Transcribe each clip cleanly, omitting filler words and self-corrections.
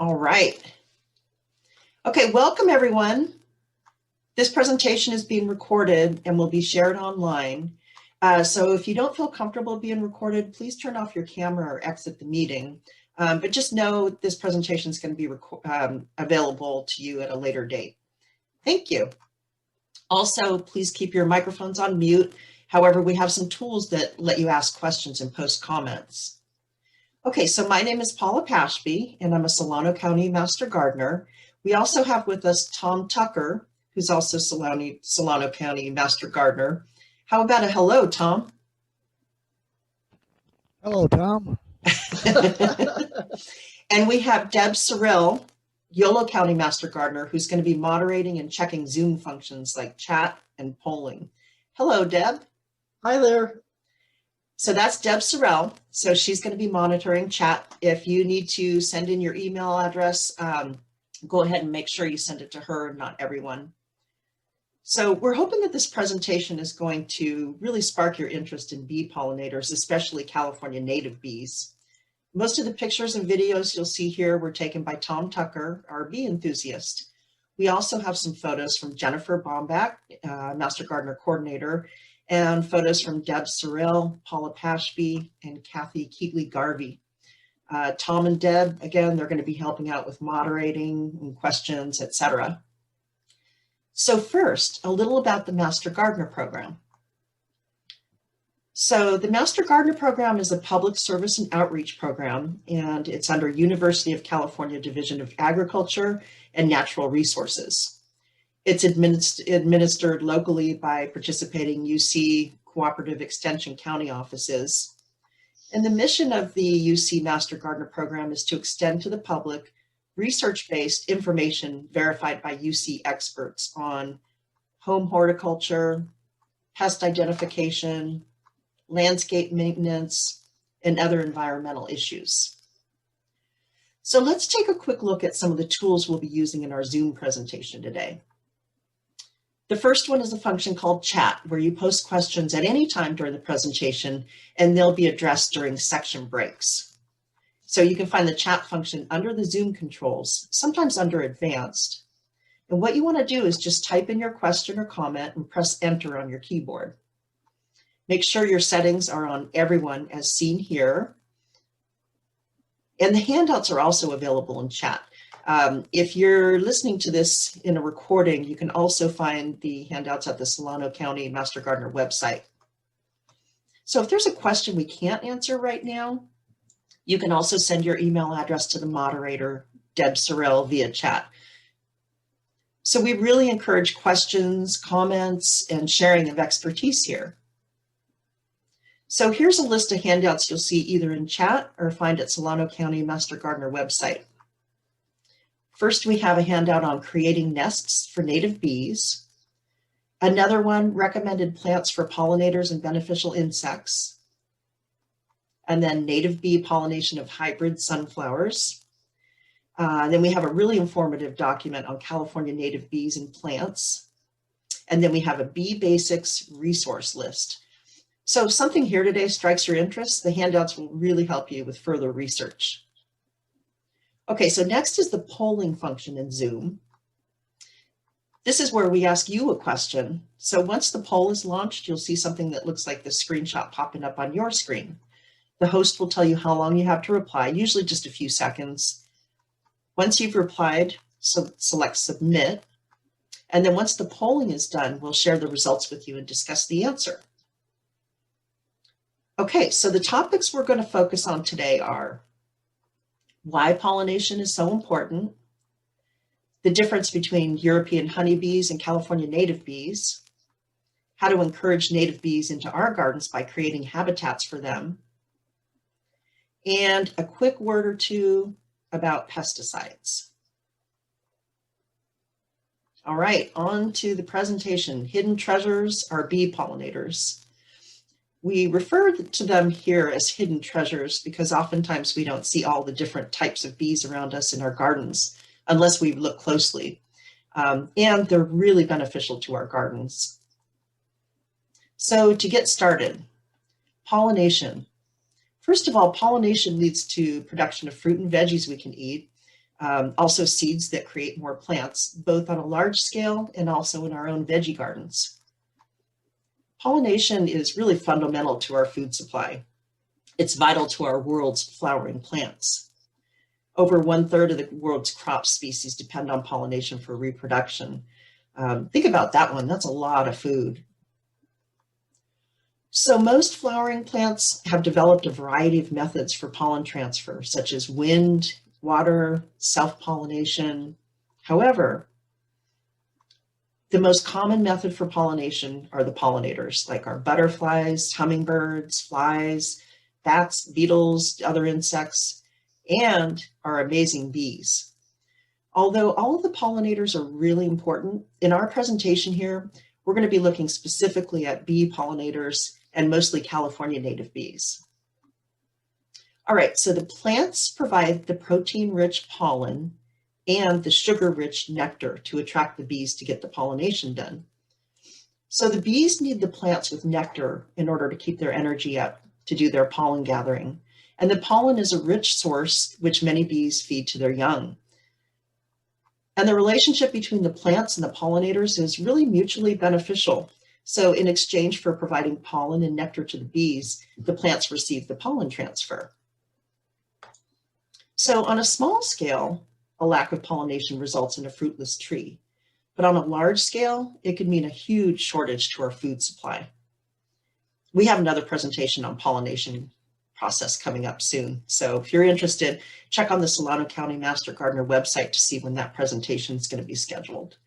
All right. Okay, welcome everyone. This presentation is being recorded and will be shared online. So if you don't feel comfortable being recorded, please turn off your camera or exit the meeting. But just know this presentation is going to be available to you at a later date. Thank you. Also, please keep your microphones on mute. However, we have some tools that let you ask questions and post comments. Okay, so my name is Paula Pashby, and I'm a Solano County Master Gardener. We also have with us Tom Tucker, who's also Solano County Master Gardener. How about a hello, Tom? Hello, Tom. And we have Deb Sorrell, Yolo County Master Gardener, who's going to be moderating and checking Zoom functions like chat and polling. Hello, Deb. Hi there. So that's Deb Sorrell. So she's going to be monitoring chat. If you need to send in your email address, go ahead and make sure you send it to her, not everyone. So we're hoping that this presentation is going to really spark your interest in bee pollinators, especially California native bees. Most of the pictures and videos you'll see here were taken by Tom Tucker, our bee enthusiast. We also have some photos from Jennifer Bombach, Master Gardener Coordinator, and photos from Deb Sorrell, Paula Pashby, and Kathy Keatley-Garvey. Tom and Deb, again, they're going to be helping out with moderating and questions, etc. So first, a little about the Master Gardener Program. So the Master Gardener Program is a public service and outreach program, and it's under University of California Division of Agriculture and Natural Resources. It's administered locally by participating UC Cooperative Extension County offices. And the mission of the UC Master Gardener Program is to extend to the public research-based information verified by UC experts on home horticulture, pest identification, landscape maintenance, and other environmental issues. So let's take a quick look at some of the tools we'll be using in our Zoom presentation today. The first one is a function called chat, where you post questions at any time during the presentation, and they'll be addressed during section breaks. So you can find the chat function under the Zoom controls, sometimes under advanced. And what you want to do is just type in your question or comment and press enter on your keyboard. Make sure your settings are on everyone as seen here. And the handouts are also available in chat. If you're listening to this in a recording, you can also find the handouts at the Solano County Master Gardener website. So if there's a question we can't answer right now, you can also send your email address to the moderator, Deb Sorrell, via chat. So we really encourage questions, comments, and sharing of expertise here. So here's a list of handouts you'll see either in chat or find at Solano County Master Gardener website. First, we have a handout on creating nests for native bees. Another one, recommended plants for pollinators and beneficial insects. And then native bee pollination of hybrid sunflowers. Then we have a really informative document on California native bees and plants. And then we have a bee basics resource list. So if something here today strikes your interest, the handouts will really help you with further research. Okay, so next is the polling function in Zoom. This is where we ask you a question. So once the poll is launched, you'll see something that looks like the screenshot popping up on your screen. The host will tell you how long you have to reply, usually just a few seconds. Once you've replied, select submit. And then once the polling is done, we'll share the results with you and discuss the answer. Okay, so the topics we're going to focus on today are why pollination is so important, the difference between European honeybees and California native bees, how to encourage native bees into our gardens by creating habitats for them, and a quick word or two about pesticides. All right, on to the presentation. Hidden treasures are bee pollinators. We refer to them here as hidden treasures because oftentimes we don't see all the different types of bees around us in our gardens unless we look closely. And they're really beneficial to our gardens. So to get started, pollination. First of all, pollination leads to production of fruit and veggies we can eat. Also seeds that create more plants, both on a large scale and also in our own veggie gardens. Pollination is really fundamental to our food supply. It's vital to our world's flowering plants. Over 1/3 of the world's crop species depend on pollination for reproduction. Think about that one, that's a lot of food. So most flowering plants have developed a variety of methods for pollen transfer, such as wind, water, self-pollination. However, the most common method for pollination are the pollinators, like our butterflies, hummingbirds, flies, bats, beetles, other insects, and our amazing bees. Although all of the pollinators are really important, in our presentation here, we're going to be looking specifically at bee pollinators and mostly California native bees. All right, so the plants provide the protein-rich pollen and the sugar-rich nectar to attract the bees to get the pollination done. So the bees need the plants with nectar in order to keep their energy up to do their pollen gathering. And the pollen is a rich source which many bees feed to their young. And the relationship between the plants and the pollinators is really mutually beneficial. So in exchange for providing pollen and nectar to the bees, the plants receive the pollen transfer. So on a small scale, a lack of pollination results in a fruitless tree. But on a large scale, it could mean a huge shortage to our food supply. We have another presentation on pollination process coming up soon. So if you're interested, check on the Solano County Master Gardener website to see when that presentation is going to be scheduled.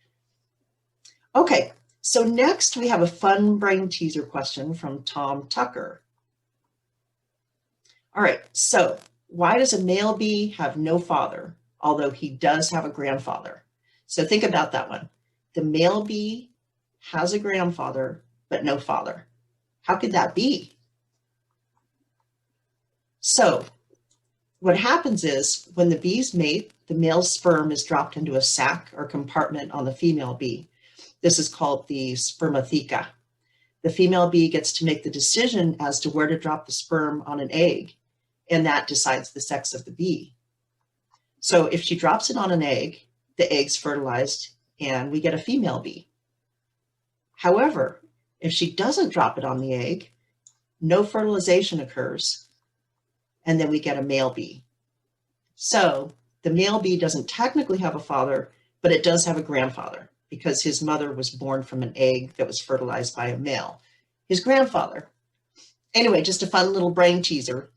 Okay, so next we have a fun brain teaser question from Tom Tucker. All right, so why does a male bee have no father, although he does have a grandfather? So think about that one. The male bee has a grandfather, but no father. How could that be? So what happens is when the bees mate, the male's sperm is dropped into a sac or compartment on the female bee. This is called the spermatheca. The female bee gets to make the decision as to where to drop the sperm on an egg, and that decides the sex of the bee. So if she drops it on an egg, the egg's fertilized and we get a female bee. However, if she doesn't drop it on the egg, no fertilization occurs, and then we get a male bee. So the male bee doesn't technically have a father, but it does have a grandfather because his mother was born from an egg that was fertilized by a male, his grandfather. Anyway, just a fun little brain teaser.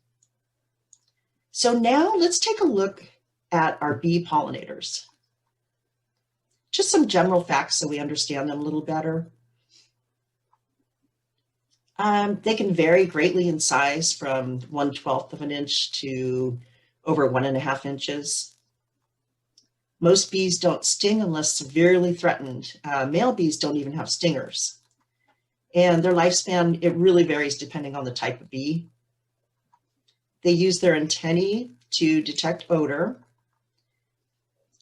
So now let's take a look at our bee pollinators. Just some general facts so we understand them a little better. They can vary greatly in size from 1/12 of an inch to over 1.5 inches. Most bees don't sting unless severely threatened. Male bees don't even have stingers. And their lifespan, it really varies depending on the type of bee. They use their antennae to detect odor,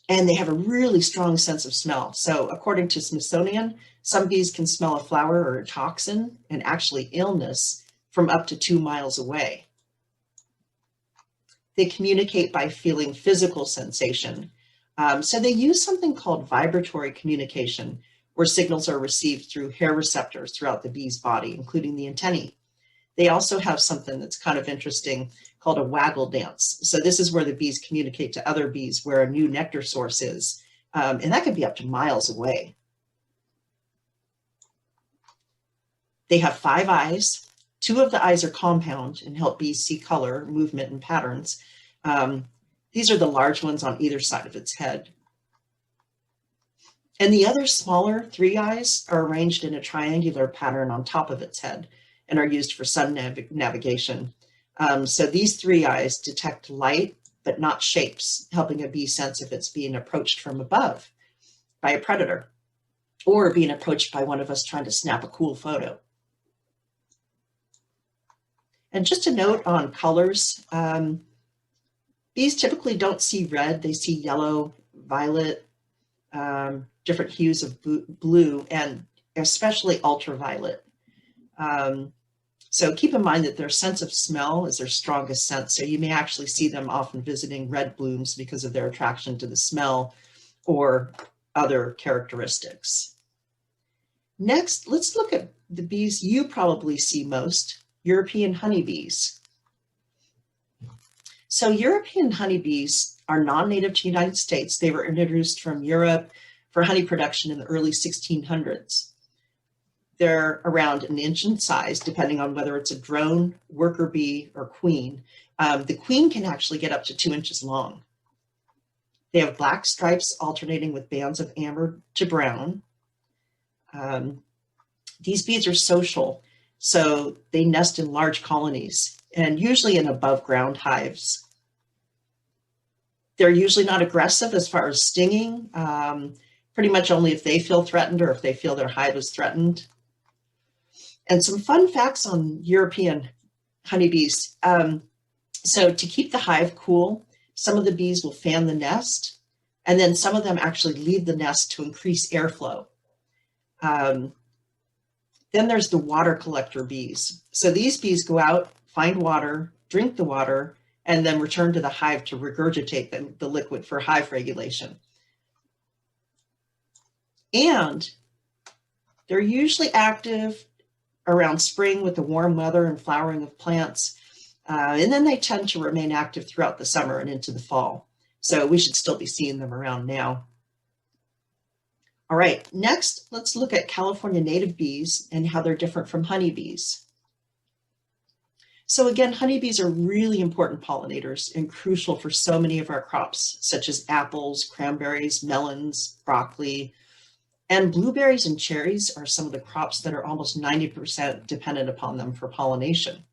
and they have a really strong sense of smell. So according to Smithsonian, some bees can smell a flower or a toxin and actually illness from up to 2 miles away. They communicate by feeling physical sensation. So they use something called vibratory communication, where signals are received through hair receptors throughout the bee's body, including the antennae. They also have something that's kind of interesting called a waggle dance. So this is where the bees communicate to other bees where a new nectar source is. And that could be up to miles away. They have 5 eyes. 2 of the eyes are compound and help bees see color, movement, and patterns. These are the large ones on either side of its head. And the other smaller 3 eyes are arranged in a triangular pattern on top of its head and are used for sun navigation. So these 3 eyes detect light, but not shapes, helping a bee sense if it's being approached from above by a predator or being approached by one of us trying to snap a cool photo. And just a note on colors, bees typically don't see red, they see yellow, violet, different hues of blue, and especially ultraviolet. So keep in mind that their sense of smell is their strongest sense. So you may actually see them often visiting red blooms because of their attraction to the smell or other characteristics. Next, let's look at the bees you probably see most, European honeybees. So European honeybees are non-native to the United States. They were introduced from Europe for honey production in the early 1600s. They're around an inch in size, depending on whether it's a drone, worker bee, or queen. The queen can actually get up to 2 inches long. They have black stripes alternating with bands of amber to brown. These bees are social, so they nest in large colonies and usually in above ground hives. They're usually not aggressive as far as stinging, pretty much only if they feel threatened or if they feel their hive is threatened. And some fun facts on European honeybees. So to keep the hive cool, some of the bees will fan the nest, and then some of them actually leave the nest to increase airflow. Then there's the water collector bees. So these bees go out, find water, drink the water, and then return to the hive to regurgitate the liquid for hive regulation. And they're usually active around spring with the warm weather and flowering of plants. And then they tend to remain active throughout the summer and into the fall. So we should still be seeing them around now. All right, next, let's look at California native bees and how they're different from honeybees. So again, honeybees are really important pollinators and crucial for so many of our crops, such as apples, cranberries, melons, broccoli, and blueberries and cherries are some of the crops that are almost 90% dependent upon them for pollination.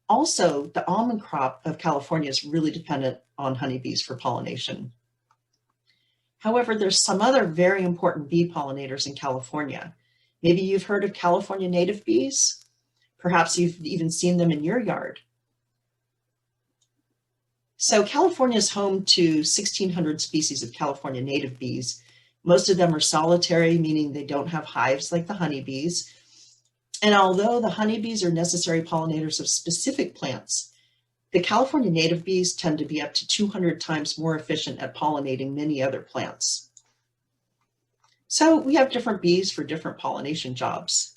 Also, the almond crop of California is really dependent on honeybees for pollination. However, there's some other very important bee pollinators in California. Maybe you've heard of California native bees. Perhaps you've even seen them in your yard. So California is home to 1,600 species of California native bees. Most of them are solitary, meaning they don't have hives like the honeybees. And although the honeybees are necessary pollinators of specific plants, the California native bees tend to be up to 200 times more efficient at pollinating many other plants. So we have different bees for different pollination jobs.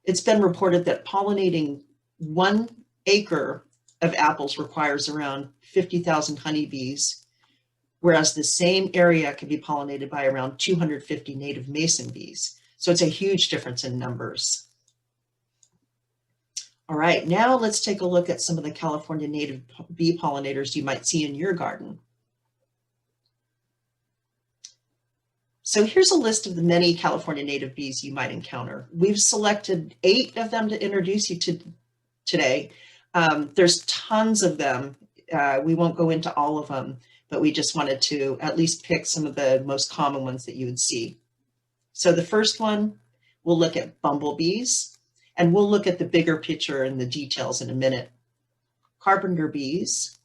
It's been reported that pollinating 1 acre of apples requires around 50,000 honeybees, whereas the same area can be pollinated by around 250 native mason bees. So it's a huge difference in numbers. All right, now let's take a look at some of the California native bee pollinators you might see in your garden. So here's a list of the many California native bees you might encounter. We've selected 8 of them to introduce you to today. There's tons of them. We won't go into all of them, but we just wanted to at least pick some of the most common ones that you would see. So the first one, we'll look at bumblebees, and we'll look at the bigger picture and the details in a minute. Carpenter bees,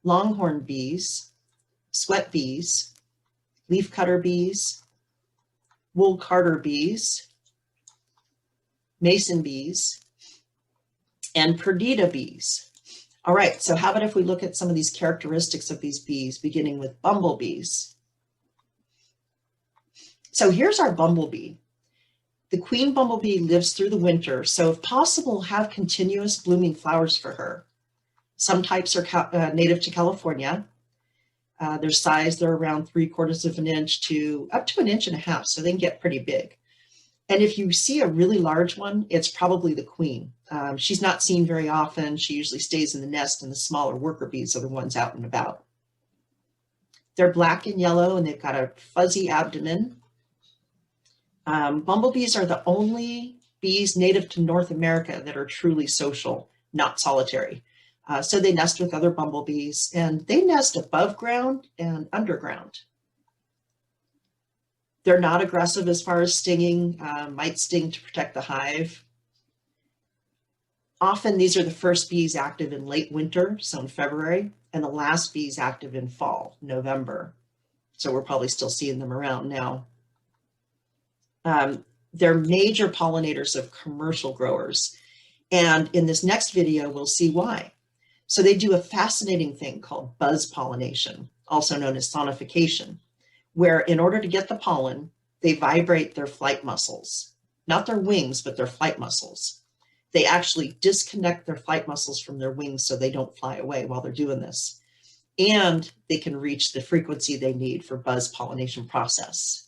longhorn bees, sweat bees, leafcutter bees, wool carder bees, mason bees, and perdita bees. All right, so how about if we look at some of these characteristics of these bees, beginning with bumblebees. So here's our bumblebee. The queen bumblebee lives through the winter, so if possible, have continuous blooming flowers for her. Some types are native to California. Their size, they're around 3/4 of an inch to up to 1.5 inches, so they can get pretty big. And if you see a really large one, it's probably the queen. She's not seen very often. She usually stays in the nest, and the smaller worker bees are the ones out and about. They're black and yellow, and they've got a fuzzy abdomen. Bumblebees are the only bees native to North America that are truly social, not solitary. So they nest with other bumblebees, and they nest above ground and underground. They're not aggressive as far as stinging, might sting to protect the hive. Often these are the first bees active in late winter, so in February, and the last bees active in fall, November. So we're probably still seeing them around now. They're major pollinators of commercial growers. And in this next video, we'll see why. So they do a fascinating thing called buzz pollination, also known as sonification, where in order to get the pollen, they vibrate their flight muscles, not their wings, but their flight muscles. They actually disconnect their flight muscles from their wings so they don't fly away while they're doing this. And they can reach the frequency they need for buzz pollination process.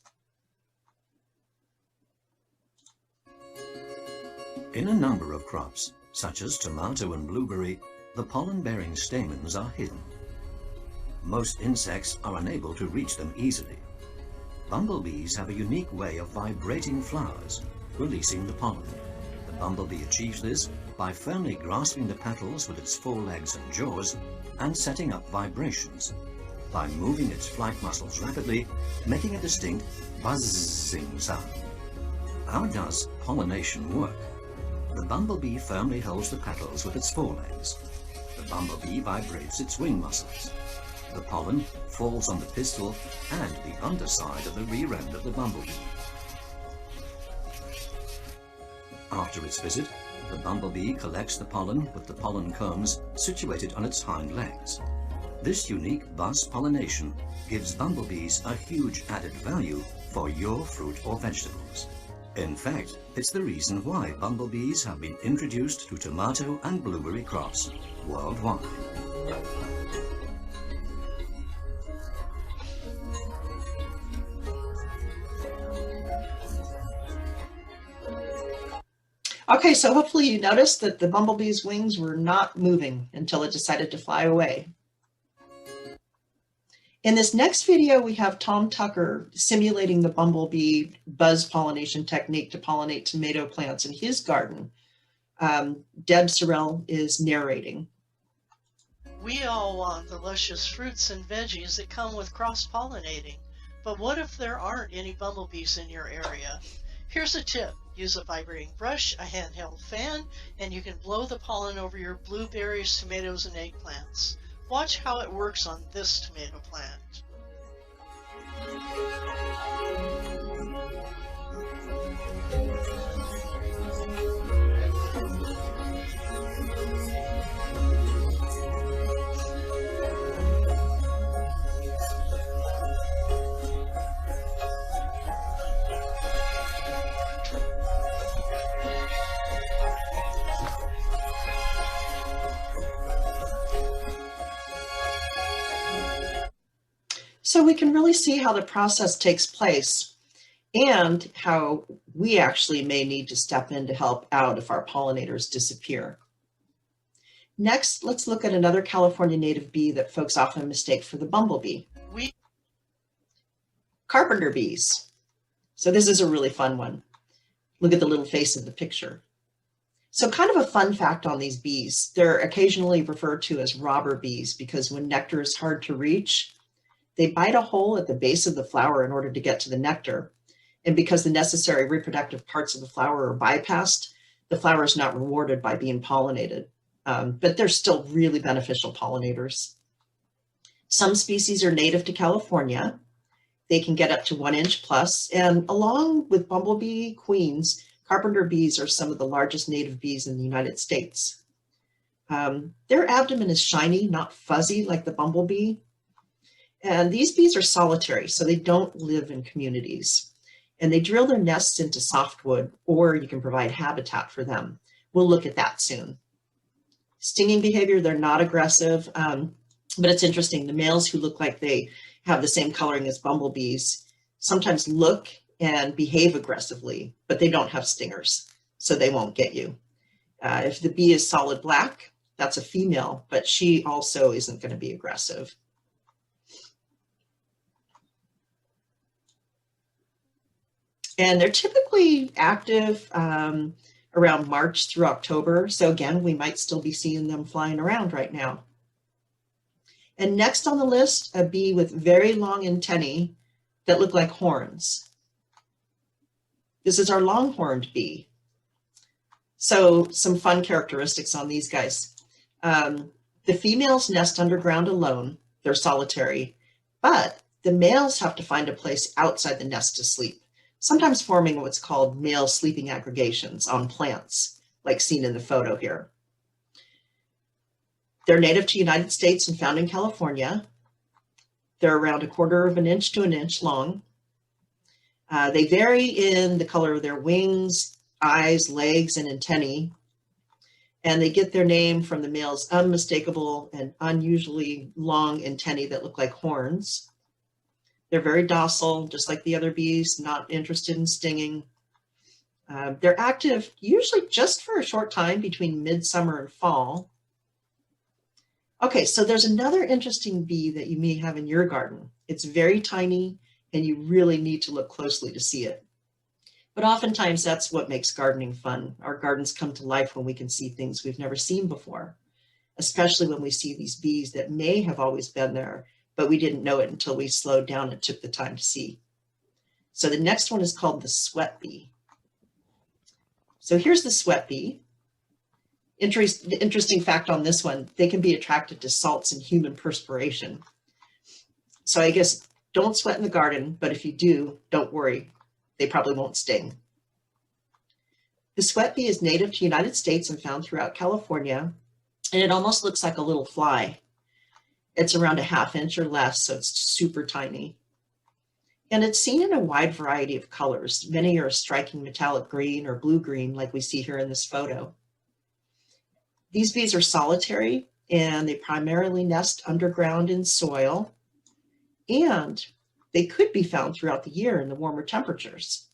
In a number of crops, such as tomato and blueberry, the pollen-bearing stamens are hidden. Most insects are unable to reach them easily. Bumblebees have a unique way of vibrating flowers, releasing the pollen. The bumblebee achieves this by firmly grasping the petals with its forelegs and jaws and setting up vibrations, by moving its flight muscles rapidly, making a distinct buzzing sound. How does pollination work? The bumblebee firmly holds the petals with its forelegs. The bumblebee vibrates its wing muscles. The pollen falls on the pistil and the underside of the rear end of the bumblebee. After its visit, the bumblebee collects the pollen with the pollen combs situated on its hind legs. This unique buzz pollination gives bumblebees a huge added value for your fruit or vegetables. In fact, it's the reason why bumblebees have been introduced to tomato and blueberry crops worldwide. Okay, so hopefully you noticed that the bumblebee's wings were not moving until it decided to fly away. In this next video, we have Tom Tucker simulating the bumblebee buzz pollination technique to pollinate tomato plants in his garden. Deb Sorrell is narrating. We all want the luscious fruits and veggies that come with cross-pollinating, but what if there aren't any bumblebees in your area? Here's a tip. Use a vibrating brush, a handheld fan, and you can blow the pollen over your blueberries, tomatoes, and eggplants. Watch how it works on this tomato plant. So we can really see how the process takes place and how we actually may need to step in to help out if our pollinators disappear. Next, let's look at another California native bee that folks often mistake for the bumblebee. Carpenter bees. So this is a really fun one. Look at the little face of the picture. So kind of a fun fact on these bees, they're occasionally referred to as robber bees because when nectar is hard to reach, they bite a hole at the base of the flower in order to get to the nectar. And because the necessary reproductive parts of the flower are bypassed, the flower is not rewarded by being pollinated. But they're still really beneficial pollinators. Some species are native to California. They can get up to 1 inch plus. And along with bumblebee queens, carpenter bees are some of the largest native bees in the United States. Their abdomen is shiny, not fuzzy like the bumblebee. And these bees are solitary, so they don't live in communities. And they drill their nests into softwood, or you can provide habitat for them. We'll look at that soon. Stinging behavior, they're not aggressive, but it's interesting. The males who look like they have the same coloring as bumblebees sometimes look and behave aggressively, but they don't have stingers, so they won't get you. If the bee is solid black, that's a female, but she also isn't going to be aggressive. And they're typically active around March through October. So again, we might still be seeing them flying around right now. And next on the list, a bee with very long antennae that look like horns. This is our longhorned bee. So some fun characteristics on these guys. The females nest underground alone. They're solitary, but the males have to find a place outside the nest to sleep. sometimes forming what's called male sleeping aggregations on plants, like seen in the photo here. They're native to the United States and found in California. They're around 1/4 of an inch to an inch long. They vary in the color of their wings, eyes, legs, and antennae, and they get their name from the male's unmistakable and unusually long antennae that look like horns. They're very docile, just like the other bees, not interested in stinging. They're active usually just for a short time between midsummer and fall. Okay, so there's another interesting bee that you may have in your garden. It's very tiny, and you really need to look closely to see it. But oftentimes that's what makes gardening fun. Our gardens come to life when we can see things we've never seen before, especially when we see these bees that may have always been there, but we didn't know it until we slowed down and took the time to see. So the next one is called the sweat bee. So here's the sweat bee. Interesting fact on this one, they can be attracted to salts and human perspiration. So I guess don't sweat in the garden, but if you do, don't worry. They probably won't sting. The sweat bee is native to the United States and found throughout California, and it almost looks like a little fly. It's around 1/2 inch or less, so it's super tiny. And it's seen in a wide variety of colors. Many are a striking metallic green or blue-green, like we see here in this photo. These bees are solitary, and they primarily nest underground in soil, and they could be found throughout the year in the warmer temperatures.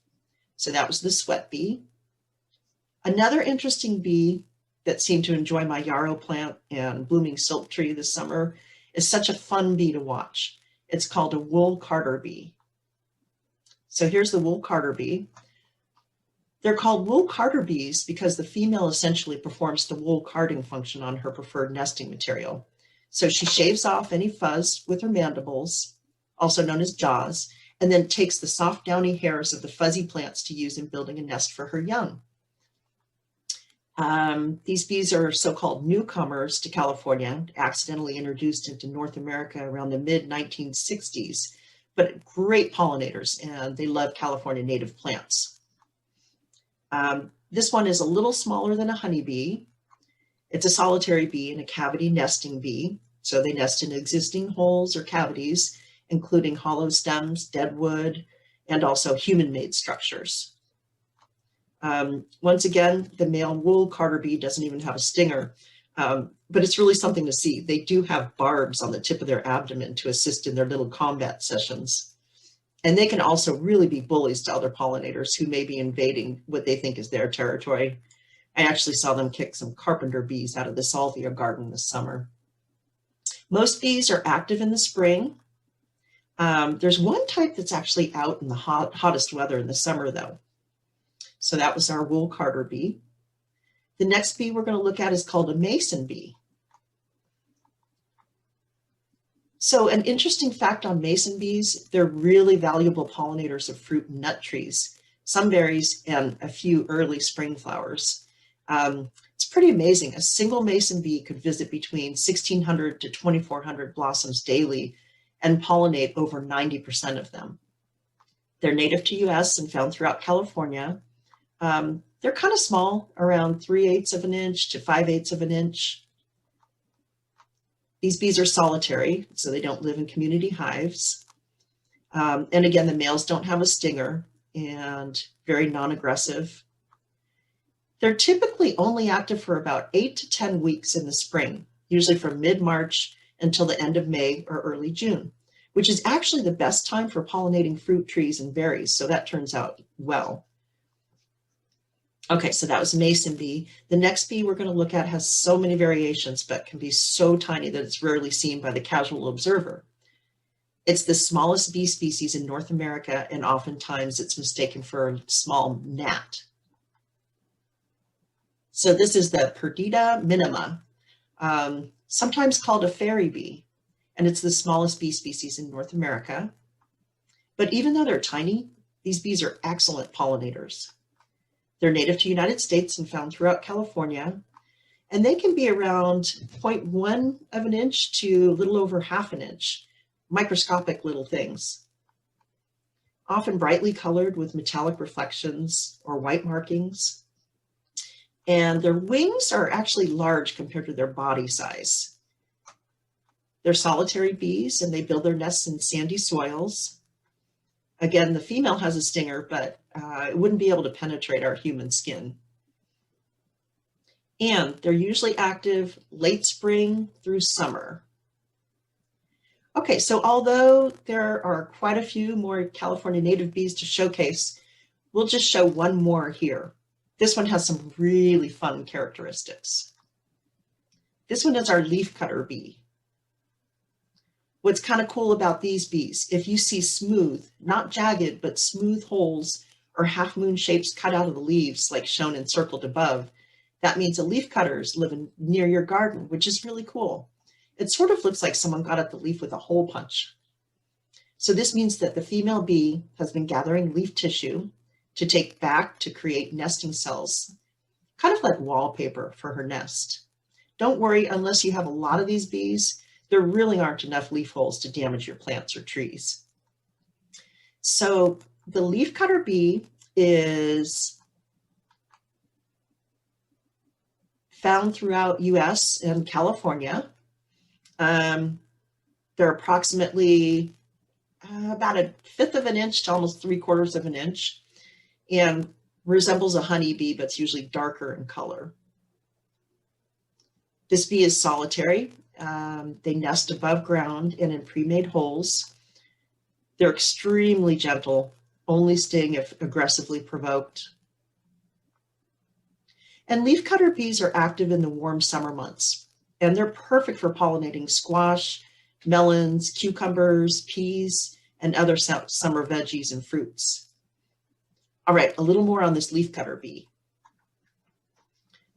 So that was the sweat bee. Another interesting bee that seemed to enjoy my yarrow plant and blooming silk tree this summer is such a fun bee to watch. It's called a wool carder bee. So here's the wool carder bee. They're called wool carder bees because the female essentially performs the wool carding function on her preferred nesting material. So she shaves off any fuzz with her mandibles, also known as jaws, and then takes the soft downy hairs of the fuzzy plants to use in building a nest for her young. These bees are so-called newcomers to California, accidentally introduced into North America around the mid-1960s, but great pollinators, and they love California native plants. This one is a little smaller than a honeybee. It's a solitary bee and a cavity nesting bee. So they nest in existing holes or cavities, including hollow stems, dead wood, and also human-made structures. Once again, the male wool carder bee doesn't even have a stinger, but it's really something to see. They do have barbs on the tip of their abdomen to assist in their little combat sessions. And they can also really be bullies to other pollinators who may be invading what they think is their territory. I actually saw them kick some carpenter bees out of the salvia garden this summer. Most bees are active in the spring. There's one type that's actually out in the hottest weather in the summer, though. So that was our wool carder bee. The next bee we're going to look at is called a mason bee. So an interesting fact on mason bees, they're really valuable pollinators of fruit and nut trees, some berries, and a few early spring flowers. It's pretty amazing. A single mason bee could visit between 1,600 to 2,400 blossoms daily and pollinate over 90% of them. They're native to US and found throughout California. They're kind of small, around 3/8 of an inch to 5/8 of an inch. These bees are solitary, so they don't live in community hives. And again, the males don't have a stinger and very non-aggressive. They're typically only active for about 8 to 10 weeks in the spring, usually from mid-March until the end of May or early June, which is actually the best time for pollinating fruit trees and berries, so that turns out well. Okay, so that was mason bee. The next bee we're going to look at has so many variations, but can be so tiny that it's rarely seen by the casual observer. It's the smallest bee species in North America, and oftentimes it's mistaken for a small gnat. So this is the Perdita minima, sometimes called a fairy bee, and it's the smallest bee species in North America. But even though they're tiny, these bees are excellent pollinators. They're native to the United States and found throughout California, and they can be around 0.1 of an inch to a little over 1/2 an inch, microscopic little things. often brightly colored with metallic reflections or white markings. And their wings are actually large compared to their body size. They're solitary bees and they build their nests in sandy soils. Again, the female has a stinger, but it wouldn't be able to penetrate our human skin. And they're usually active late spring through summer. Okay, so although there are quite a few more California native bees to showcase, we'll just show one more here. This one has some really fun characteristics. This one is our leafcutter bee. What's kind of cool about these bees, if you see smooth, not jagged, but smooth holes or half moon shapes cut out of the leaves, like shown and circled above, that means a leafcutter is living near your garden, which is really cool. It sort of looks like someone got at the leaf with a hole punch. So this means that the female bee has been gathering leaf tissue to take back to create nesting cells, kind of like wallpaper for her nest. Don't worry, unless you have a lot of these bees, there really aren't enough leaf holes to damage your plants or trees. So the leafcutter bee is found throughout US and California. They're approximately about 1/5 of an inch to almost 3/4 of an inch and resembles a honeybee, but it's usually darker in color. This bee is solitary. They nest above ground and in pre-made holes. They're extremely gentle, only sting if aggressively provoked. And leafcutter bees are active in the warm summer months, and they're perfect for pollinating squash, melons, cucumbers, peas, and other summer veggies and fruits. All right, a little more on this leafcutter bee.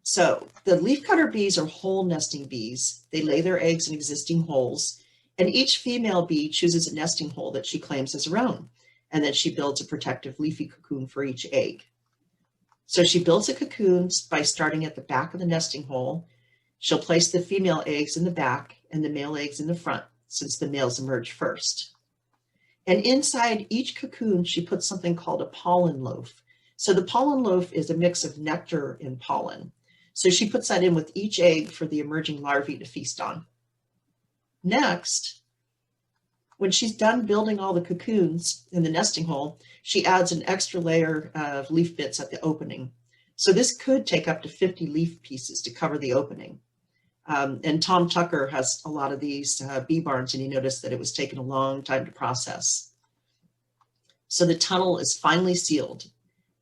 So the leafcutter bees are hole nesting bees. They lay their eggs in existing holes, and each female bee chooses a nesting hole that she claims as her own, and then she builds a protective leafy cocoon for each egg. So she builds a cocoon by starting at the back of the nesting hole. She'll place the female eggs in the back and the male eggs in the front, since the males emerge first. And inside each cocoon, she puts something called a pollen loaf. So the pollen loaf is a mix of nectar and pollen. So she puts that in with each egg for the emerging larvae to feast on. Next, when she's done building all the cocoons in the nesting hole, she adds an extra layer of leaf bits at the opening. So this could take up to 50 leaf pieces to cover the opening. And Tom Tucker has a lot of these bee barns, and he noticed that it was taking a long time to process. So the tunnel is finally sealed.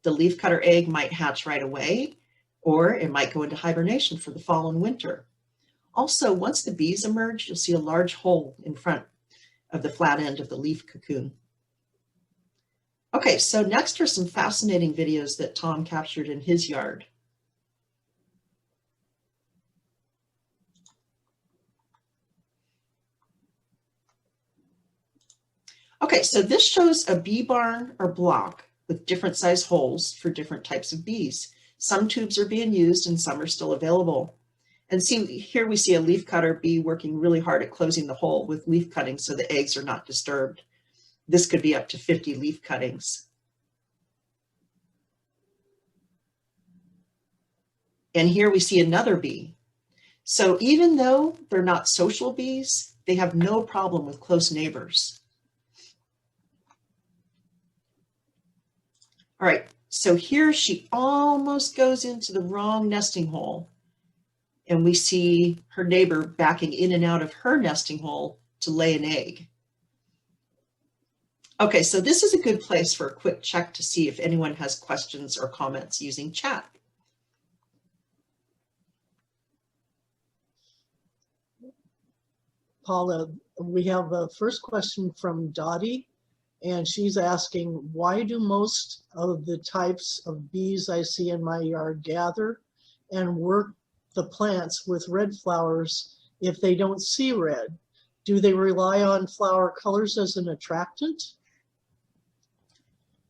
The leafcutter egg might hatch right away, or it might go into hibernation for the fall and winter. Also, once the bees emerge, you'll see a large hole in front of the flat end of the leaf cocoon. Okay, so next are some fascinating videos that Tom captured in his yard. Okay, so this shows a bee barn or block with different size holes for different types of bees. Some tubes are being used and some are still available. And see, here we see a leafcutter bee working really hard at closing the hole with leaf cutting so the eggs are not disturbed. This could be up to 50 leaf cuttings. And here we see another bee. So even though they're not social bees, they have no problem with close neighbors. All right, so here she almost goes into the wrong nesting hole. And we see her neighbor backing in and out of her nesting hole to lay an egg. Okay, so this is a good place for a quick check to see if anyone has questions or comments using chat. Paula, we have a first question from Dottie, and she's asking, why do most of the types of bees I see in my yard gather and work the plants with red flowers if they don't see red? Do they rely on flower colors as an attractant?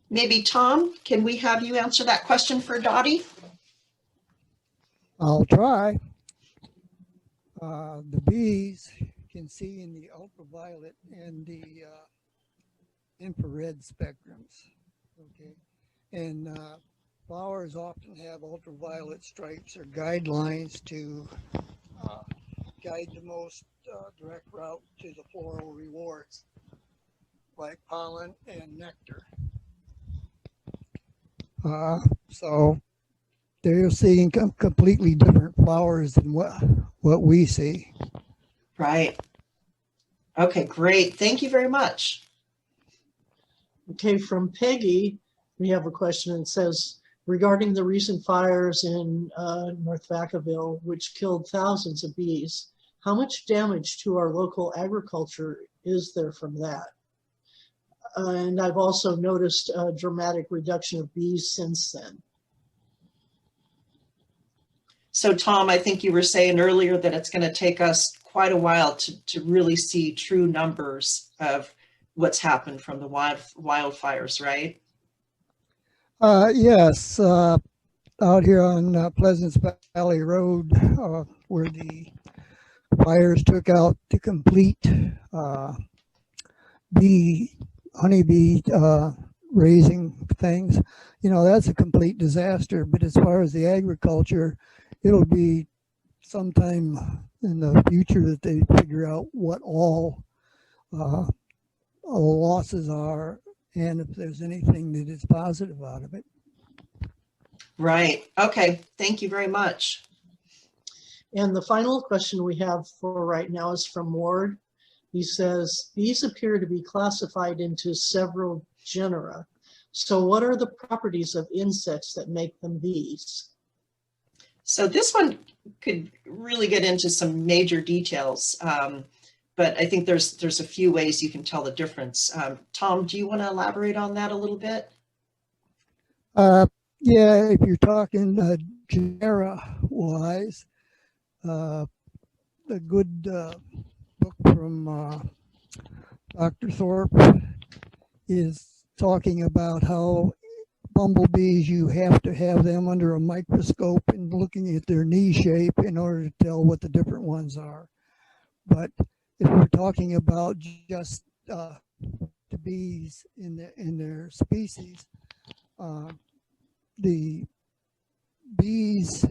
Maybe Tom, can we have you answer that question for Dottie? I'll try. The bees can see in the ultraviolet and the infrared spectrums. Okay, and flowers often have ultraviolet stripes or guidelines to uh, guide the most direct route to the floral rewards, like pollen and nectar. So they're seeing completely different flowers than what we see. Right. Okay, great. Thank you very much. Okay, from Peggy, we have a question that says, regarding the recent fires in North Vacaville, which killed thousands of bees, how much damage to our local agriculture is there from that? And I've also noticed a dramatic reduction of bees since then. So Tom, I think you were saying earlier that it's going to take us quite a while to really see true numbers of what's happened from the wildfires, right? Yes, out here on Pleasance Valley Road, where the fires took out the complete honeybee raising things. You know, that's a complete disaster. But as far as the agriculture, it'll be sometime in the future that they figure out what all losses are and if there's anything that is positive out of it. Right. Okay. Thank you very much. And the final question we have for right now is from Ward. He says, bees appear to be classified into several genera. So what are the properties of insects that make them bees? So this one could really get into some major details, but I think there's a few ways you can tell the difference. Tom, do you want to elaborate on that a little bit? Yeah, if you're talking genera-wise, a good book from Dr. Thorpe is talking about how bumblebees, you have to have them under a microscope and looking at their knee shape in order to tell what the different ones are. But if we're talking about just the bees in their species, the bees,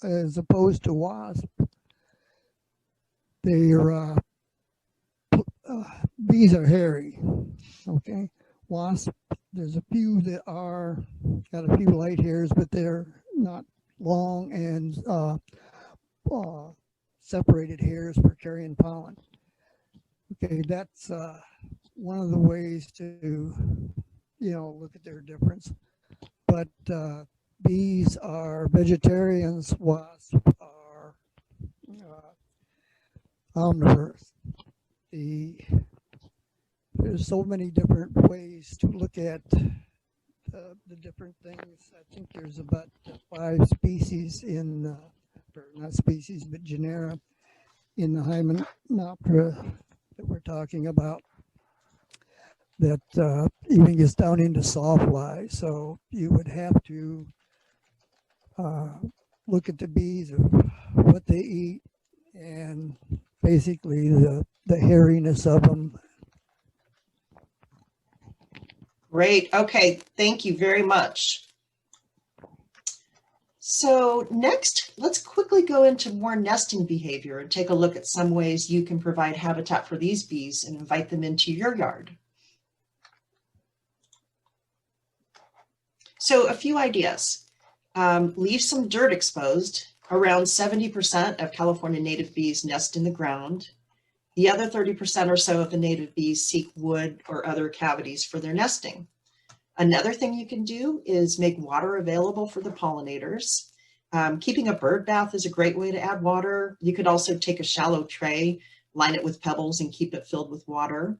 as opposed to wasps, they're bees are hairy. Okay, wasps, there's a few that are got a few light hairs, but they're not long and separated hairs for carrying pollen. Okay, that's one of the ways to look at their difference. But bees are vegetarians, wasps are omnivores. There's so many different ways to look at the different things. I think there's about 5 species in, or not species, but genera in the Hymenoptera that we're talking about that even gets down into sawflies. So you would have to look at the bees of what they eat and basically the hairiness of them. Great. Okay. Thank you very much. So next, let's quickly go into more nesting behavior and take a look at some ways you can provide habitat for these bees and invite them into your yard. So a few ideas. Leave some dirt exposed. Around 70% of California native bees nest in the ground. The other 30% or so of the native bees seek wood or other cavities for their nesting. Another thing you can do is make water available for the pollinators. Keeping a bird bath is a great way to add water. You could also take a shallow tray, line it with pebbles, and keep it filled with water.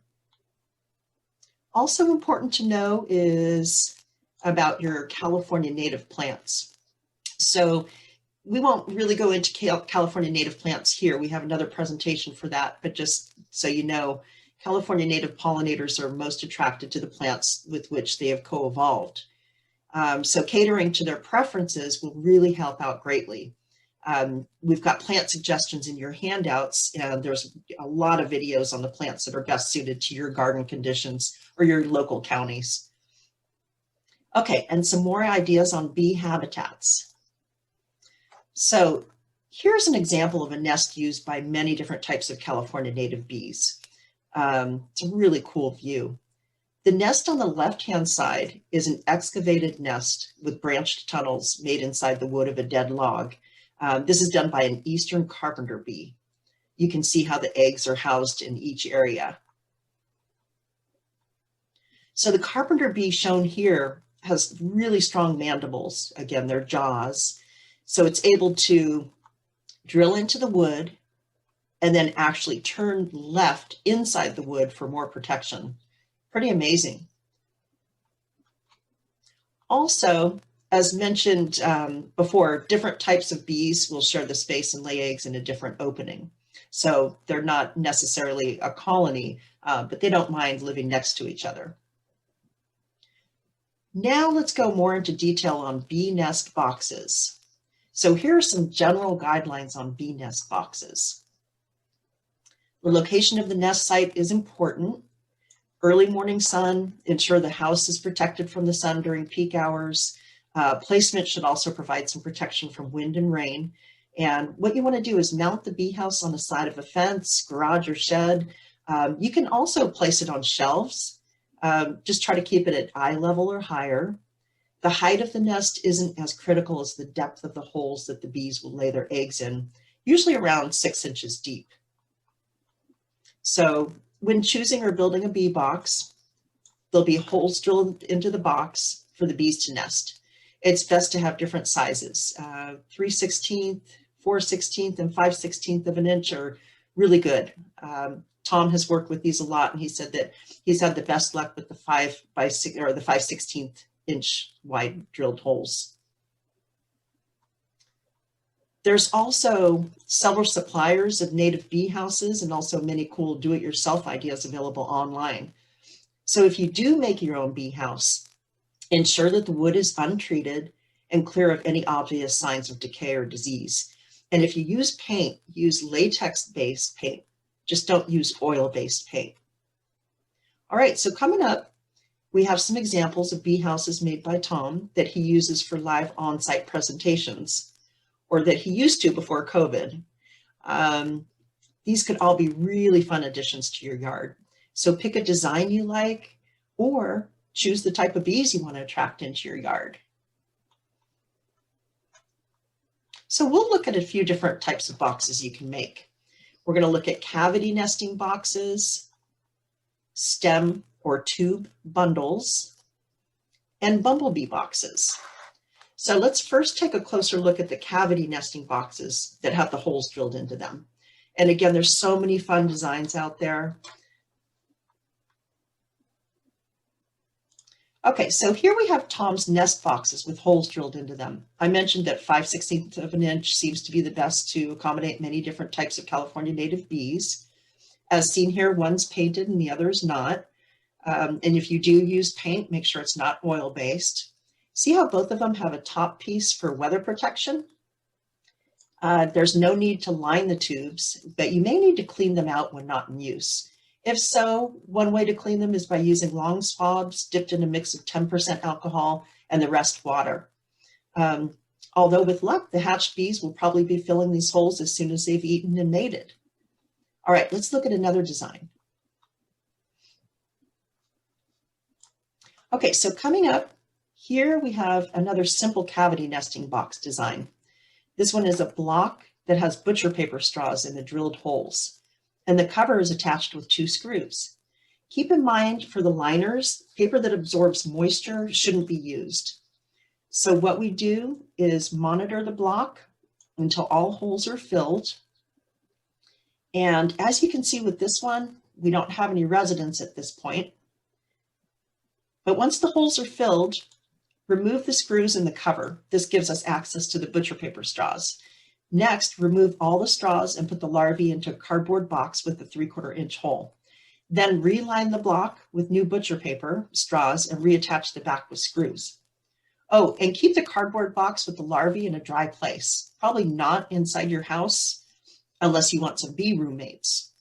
Also important to know is about your California native plants. So we won't really go into California native plants here. We have another presentation for that, but just so you know, California native pollinators are most attracted to the plants with which they have co-evolved. So catering to their preferences will really help out greatly. We've got plant suggestions in your handouts, and there's a lot of videos on the plants that are best suited to your garden conditions or your local counties. Okay, and some more ideas on bee habitats. So here's an example of a nest used by many different types of California native bees. It's a really cool view. The nest on the left-hand side is an excavated nest with branched tunnels made inside the wood of a dead log. This is done by an eastern carpenter bee. You can see how the eggs are housed in each area. So the carpenter bee shown here has really strong mandibles. Again, their jaws. So it's able to drill into the wood and then actually turn left inside the wood for more protection. Pretty amazing. Also, as mentioned before, different types of bees will share the space and lay eggs in a different opening. So they're not necessarily a colony, but they don't mind living next to each other. Now let's go more into detail on bee nest boxes. So here are some general guidelines on bee nest boxes. The location of the nest site is important. Early morning sun, ensure the house is protected from the sun during peak hours. Placement should also provide some protection from wind and rain. And what you want to do is mount the bee house on the side of a fence, garage, or shed. You can also place it on shelves. Just try to keep it at eye level or higher. The height of the nest isn't as critical as the depth of the holes that the bees will lay their eggs in, usually around 6 inches deep. So when choosing or building a bee box, there'll be holes drilled into the box for the bees to nest. It's best to have different sizes. 3/16, 4/16, and 5/16 of an inch are really good. Tom has worked with these a lot, and he said that he's had the best luck with the 5/16 inch wide drilled holes. There's also several suppliers of native bee houses and also many cool do-it-yourself ideas available online. So if you do make your own bee house, ensure that the wood is untreated and clear of any obvious signs of decay or disease. And if you use paint, use latex-based paint. Just don't use oil-based paint. All right, so coming up, we have some examples of bee houses made by Tom that he uses for live on-site presentations, or that he used to before COVID. These could all be really fun additions to your yard. So pick a design you like, or choose the type of bees you want to attract into your yard. So we'll look at a few different types of boxes you can make. We're going to look at cavity nesting boxes, stem or tube bundles, and bumblebee boxes. So let's first take a closer look at the cavity nesting boxes that have the holes drilled into them. And again, there's so many fun designs out there. Okay, so here we have Tom's nest boxes with holes drilled into them. I mentioned that 5/16 of an inch seems to be the best to accommodate many different types of California native bees. As seen here, one's painted and the other is not. And if you do use paint, make sure it's not oil-based. See how both of them have a top piece for weather protection? There's no need to line the tubes, but you may need to clean them out when not in use. If so, one way to clean them is by using long swabs dipped in a mix of 10% alcohol and the rest water. Although with luck, the hatched bees will probably be filling these holes as soon as they've eaten and mated. All right, let's look at another design. Okay, so coming up, here we have another simple cavity nesting box design. This one is a block that has butcher paper straws in the drilled holes, and the cover is attached with 2 screws. Keep in mind for the liners, paper that absorbs moisture shouldn't be used. So what we do is monitor the block until all holes are filled. And as you can see with this one, we don't have any residents at this point. But once the holes are filled, remove the screws in the cover. This gives us access to the butcher paper straws. Next, remove all the straws and put the larvae into a cardboard box with a 3/4 inch hole. Then reline the block with new butcher paper straws and reattach the back with screws. Oh, and keep the cardboard box with the larvae in a dry place, probably not inside your house unless you want some bee roommates.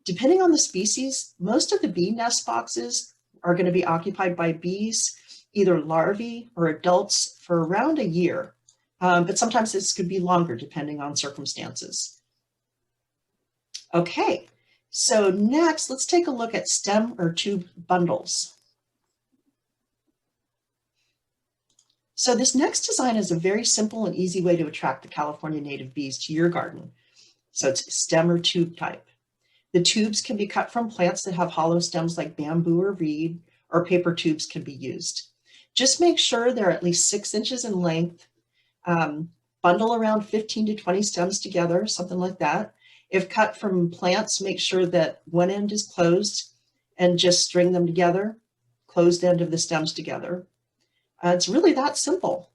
Depending on the species, most of the bee nest boxes are going to be occupied by bees, either larvae or adults, for around a year. But sometimes this could be longer depending on circumstances. Okay, so next let's take a look at stem or tube bundles. So this next design is a very simple and easy way to attract the California native bees to your garden. So it's stem or tube type. The tubes can be cut from plants that have hollow stems like bamboo or reed, or paper tubes can be used. Just make sure they're at least 6 inches in length. Bundle around 15 to 20 stems together, something like that. If cut from plants, make sure that one end is closed and just string them together, closed end of the stems together. It's really that simple.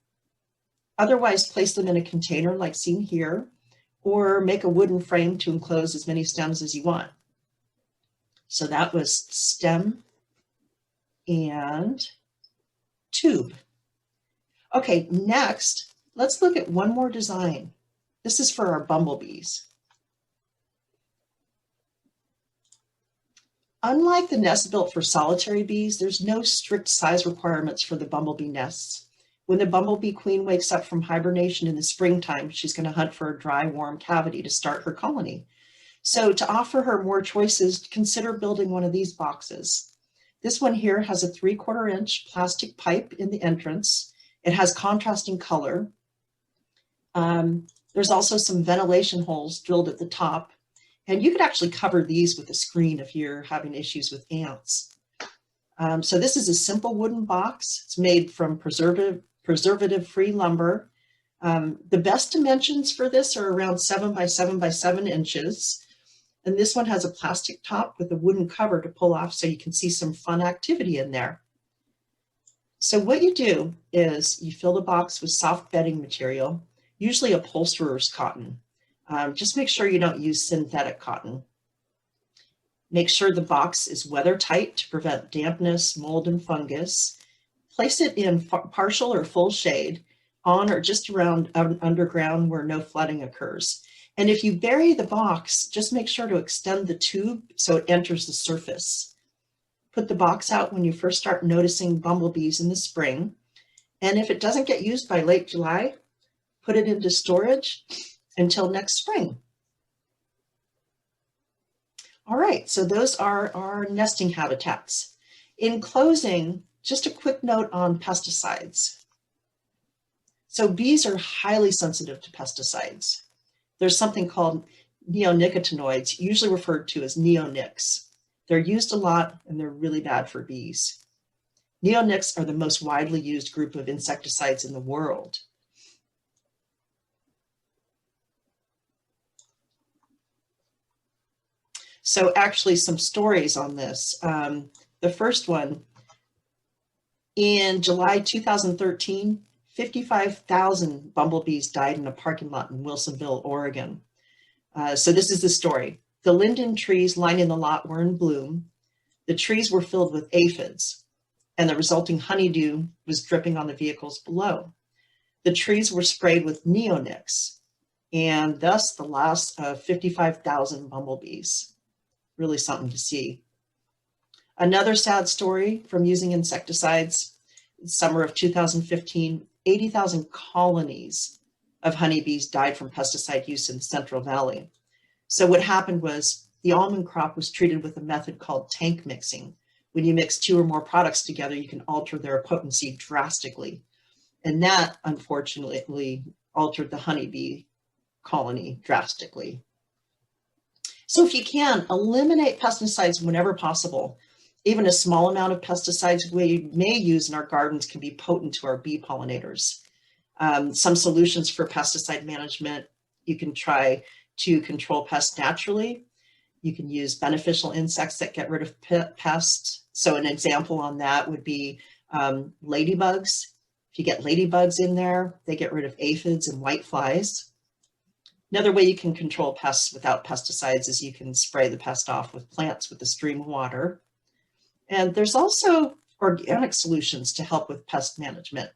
Otherwise, place them in a container like seen here, or make a wooden frame to enclose as many stems as you want. So that was stem and tube. Okay, next, let's look at one more design. This is for our bumblebees. Unlike the nests built for solitary bees, there's no strict size requirements for the bumblebee nests. When the bumblebee queen wakes up from hibernation in the springtime, she's going to hunt for a dry, warm cavity to start her colony. So to offer her more choices, consider building one of these boxes. This one here has a 3/4 inch plastic pipe in the entrance. It has contrasting color. There's also some ventilation holes drilled at the top. And you could actually cover these with a screen if you're having issues with ants. So this is a simple wooden box. It's made from preservative-free lumber. The best dimensions for this are around 7 by 7 by 7 inches. And this one has a plastic top with a wooden cover to pull off so you can see some fun activity in there. So what you do is you fill the box with soft bedding material, usually upholsterer's cotton. Just make sure you don't use synthetic cotton. Make sure the box is weather tight to prevent dampness, mold, and fungus. Place it in partial or full shade on or just around underground where no flooding occurs. And if you bury the box, just make sure to extend the tube so it enters the surface. Put the box out when you first start noticing bumblebees in the spring. And if it doesn't get used by late July, put it into storage until next spring. All right, so those are our nesting habitats. In closing, just a quick note on pesticides. So bees are highly sensitive to pesticides. There's something called neonicotinoids, usually referred to as neonics. They're used a lot and they're really bad for bees. Neonics are the most widely used group of insecticides in the world. So actually some stories on this. The first one, in July 2013, 55,000 bumblebees died in a parking lot in Wilsonville, Oregon. So this is the story. The linden trees lining the lot were in bloom. The trees were filled with aphids, and the resulting honeydew was dripping on the vehicles below. The trees were sprayed with neonics, and thus the loss of 55,000 bumblebees. Really something to see. Another sad story from using insecticides, summer of 2015, 80,000 colonies of honeybees died from pesticide use in the Central Valley. So what happened was the almond crop was treated with a method called tank mixing. When you mix 2 or more products together, you can alter their potency drastically. And that, unfortunately, altered the honeybee colony drastically. So if you can, eliminate pesticides whenever possible. Even a small amount of pesticides we may use in our gardens can be potent to our bee pollinators. Some solutions for pesticide management, you can try to control pests naturally. You can use beneficial insects that get rid of pests. So an example on that would be ladybugs. If you get ladybugs in there, they get rid of aphids and whiteflies. Another way you can control pests without pesticides is you can spray the pest off with plants with a stream of water. And there's also organic solutions to help with pest management.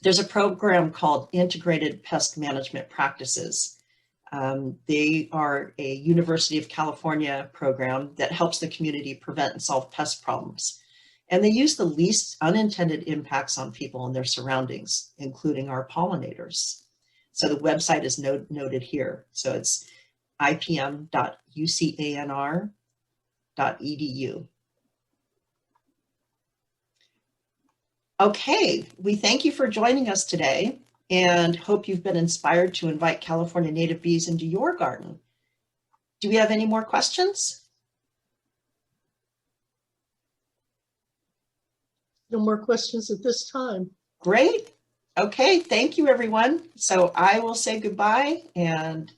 there's a program called Integrated Pest Management Practices. They are a University of California program that helps the community prevent and solve pest problems. And they use the least unintended impacts on people and their surroundings, including our pollinators. So the website is noted here. So it's ipm.ucanr.edu. Okay, we thank you for joining us today and hope you've been inspired to invite California native bees into your garden. Do we have any more questions? No more questions at this time. Great. Okay, thank you, everyone. So I will say goodbye, and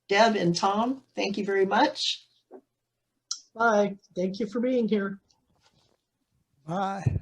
Deb and Tom, thank you very much. Bye. Thank you for being here. Bye.